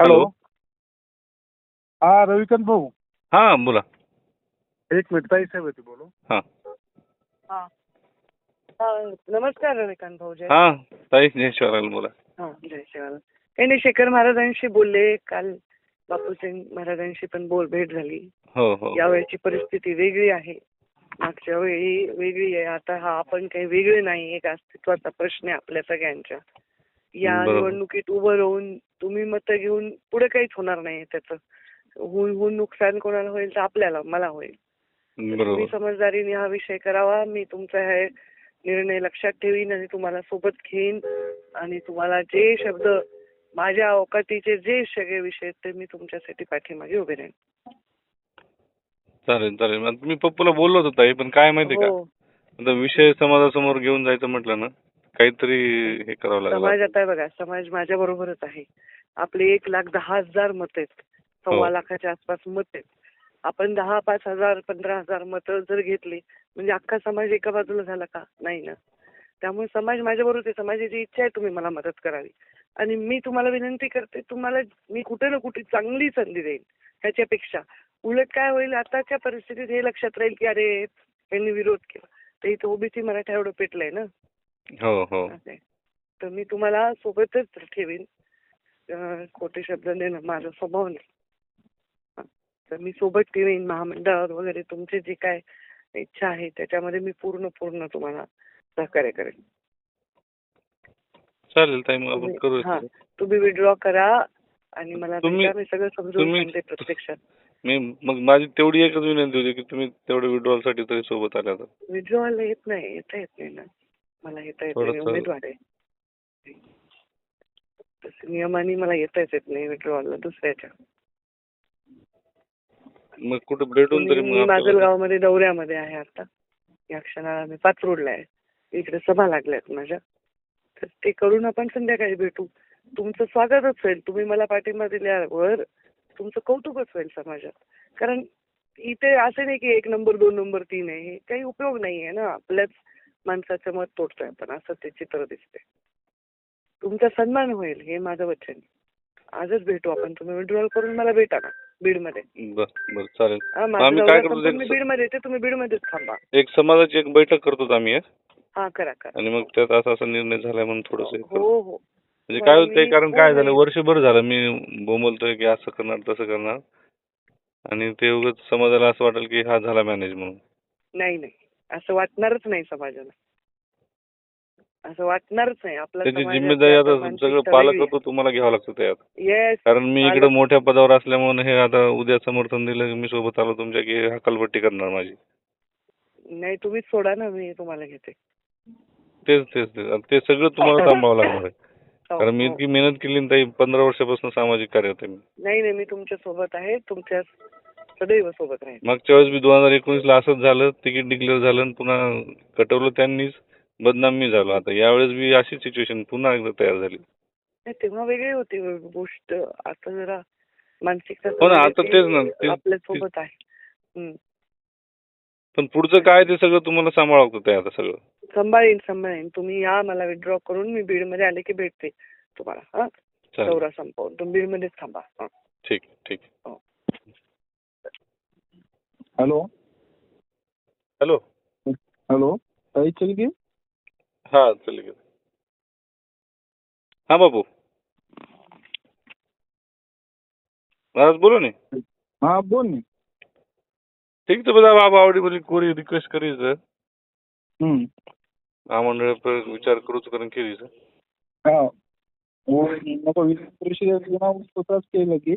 Hello. Hello. हा रविकांत भाऊ, हा बोला. एक मिनिट ताई साहेब होते बोलू. हा हा. नमस्कार रविकांत भाऊजी. हा ताई जय शिवराल बोला. हा जय शिवाला. काही नाही, शेखर महाराजांशी बोलले काल. बापूसिंग महाराजांशी पण भेट झाली. हो हो यावेळची परिस्थिती वेगळी आहे, मागच्या वेळी वेगळी आहे. आता हा आपण काही वेगळे नाही, एक अस्तित्वाचा प्रश्न आहे आपल्या सगळ्यांच्या. या बरोबर. निवडणुकीत उभं राहून तुम्ही मतं घेऊन पुढे काहीच होणार नाही. त्याचं होऊन नुकसान कोणाला होईल तर आपल्याला, मला होईल. तुम्ही बरोबर. समजदारीने हा विषय करावा. मी तुमचा हे निर्णय लक्षात ठेवीन आणि तुम्हाला सोबत घेईन आणि तुम्हाला जे शब्द माझ्या अवकाटीचे जे सगळे विषय आहेत ते मी तुमच्यासाठी पाठीमागे उभे राहीन. चालेल चालेल. आता मी पप्पूला बोललो होतो ताई, पण काय माहिती का, हो. आता विषय समाजासमोर घेऊन जायचं म्हटलं ना, काहीतरी हे करावं लागेल. समाज आता आहे बघा, समाज माझ्या बरोबरच आहे. आपले 1,10,000 मत आहेत, हो. 1.25 लाखाच्या आसपास मत आहेत. आपण 10, 5,000, 15,000 मतं जर घेतली म्हणजे अख्खा समाज एका बाजूला झाला का? नाही ना. त्यामुळे समाज माझ्या बरोबर आहे. समाजाची इच्छा आहे तुम्ही मला मदत करावी आणि मी तुम्हाला विनंती करते, तुम्हाला मी कुठे ना कुठे चांगली संधी देईन. ह्याच्यापेक्षा उलट काय होईल, आताच्या परिस्थितीत हे लक्षात राहील की अरे यांनी विरोध केला तर इथं ओबीसी मराठा एवढं पेटलंय ना. हो हो असं आहे. तर मी तुम्हाला सोबतच ठेवीन. खोटे शब्द देणं माझा स्वभाव नाही. तर मी सोबत ठेवीन. महामंडळावर वगैरे तुमची जी काय इच्छा आहे त्याच्यामध्ये मी पूर्ण तुम्हाला सहकार्य करेन. चालेल ताई, मग आपण करू. हा, तुम्ही विड्रॉ करा आणि मला तुम्ही- भेटा. मी सगळं समजून तुम्ही- सांगते प्रत्यक्षात. मी मग माझी तेवढी एकच विनंती होती की तुम्ही तेवढे विड्रॉल साठी तरी सोबत आल्या तर. विड्रॉला येत नाही ना. मला येता येत नाही, मी थोडंसं- उमेदवार आहे. तसं नियमाने मला येताच येत नाही विड्रॉला दुसऱ्याच्या. मग कुठे भेटून तरी मी मग आपल्याला- माजलगावमध्ये दौऱ्यामध्ये आहे आता. या क्षणाला मी पाचरोडला आहे. इकडे सभा लागल्यात माझ्या, तर ते करून आपण संध्याकाळी भेटू. तुमचं स्वागतच होईल. तुम्ही मला पाठिंबा दिल्यावर तुमचं कौतुकच होईल समाजात. कारण इथे असं नाही की 1 नंबर 2 नंबर 3 आहे. हे काही उपयोग नाहीये ना. आपल्याच माणसाचं मत तोडतोय आपण, असं ते चित्र दिसते. तुमचा सन्मान होईल हे माझं वचन. आजच भेटू आपण. तुम्ही विड्रॉल करून मला भेटा ना बीडमध्ये. बरं चालेल. माझं आम्ही काय दौरा करतो, संपून मी बीडमध्ये येते, तुम्ही बीडमध्येच थांबा. एक समाजाची एक बैठक करतो आम्ही हा करा. आणि मग त्यात असा निर्णय झालाय म्हणून थोडस हो. म्हणजे काय होतं, कारण काय झालं, नाही. वर्षभर झालं मी बोंबलतोय की असं करणार तसं करणार, आणि ते उगाच समाजाला असं वाटेल की हा झाला मॅनेज म्हणून. नाही, असं वाटणारच नाही समाजाला. असं वाटणारच नाही. आपला त्याची समाजाची जिम्मेदारी आता मानसिकता सगळं वेगळी पालकत्व तुम्हाला घ्यावं लागतं त्यात. येस. कारण मी इकडे मोठ्या पदावर असल्यामुळे हे आता उद्या समर्थन दिलं की मी सोबत आलो तुमच्या की हकालपट्टी करणार माझी. नाही, तुम्हीच सोडा ना, मी तुम्हाला घेते. तेच ते सगळं तुम्हाला सांभाळावं लागणार आहे. हो, कारण मी हो. इतकी मेहनत केली ना ताई, 15 वर्षापासून सामाजिक कार्य होते मी. नाही, मी तुमच्या सोबत आहे. तुमच्या सदैव सोबत राहील. मागच्या वेळेस 2019 ला असंच झालं, तिकीट डिक्लेअर झालं आणि पुन्हा कटवलं त्यांनीच, बदनाम मी झालो. आता यावेळेस बी अशी सिच्युएशन पुन्हा एकदा तयार झाली. नाही, तेव्हा वेगळी होती गोष्ट. आता जरा मानसिकता हो ना, आता तेच ना, आपल्या सोबत आहे. पण पुढचं काय ते सगळं तुम्हाला सांभाळावं लागतं ते आता सगळं. सांभाळीन. तुम्ही या, मला विड्रॉ करून मी बीडमध्ये आले की भेटते तुम्हाला. हा, चालेल. दौरा संपवून तुम्ही बीडमध्येच थांबा. हा. ठीक. हो. हॅलो. हॅलो. ताई चल की. हा चल. हा बाबू महाराज बोलो ने. हा बोल ना. ठीक तो બધા બાપ આવડી બધી કોરી રિક્વેસ્ટ કરી છે. આ મંડળ પર વિચાર કરું છું કરીને કેવી છે. हा. नको विधान परिषदेत येऊन स्वतःच केलं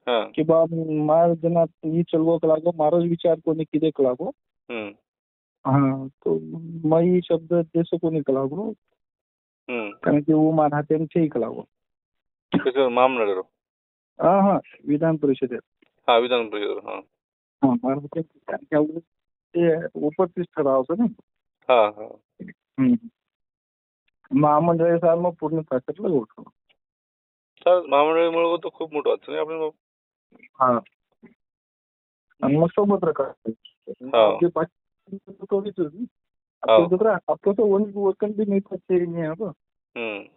हा. की बा महाराजांना ही चलवक लागो, महाराज विचार कोणी किदेक लागो. हा, तो मग शब्द देसो कोणी लागो, कारण की वो माना त्यांचे एक लागो. कसं महामंडळ. हा विधान परिषदेत. हा विधान परिषद. हा महाराज ते उपस्थित ठरावचं ना. हा. महामंडळ साहेब मग पूर्ण ताकदला गोठव. चालेल, महामंडळामुळे तो खूप मोठं वाटतं नाही आपण. हा, आणि मग सोबत आपलं तो वकन बी नाही पाहिजे.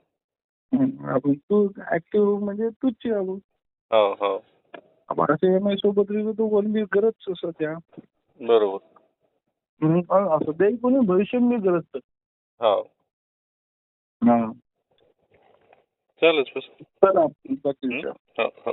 आपण तू ऍक्टिव्ह म्हणजे तूच हो हो माझ्या एम आय सोबत तो कोण बी करत सध्या. बरोबर. असं ते कोणी भविष्य मी करत. हो हा चालेल बस. चला बाकी हो हो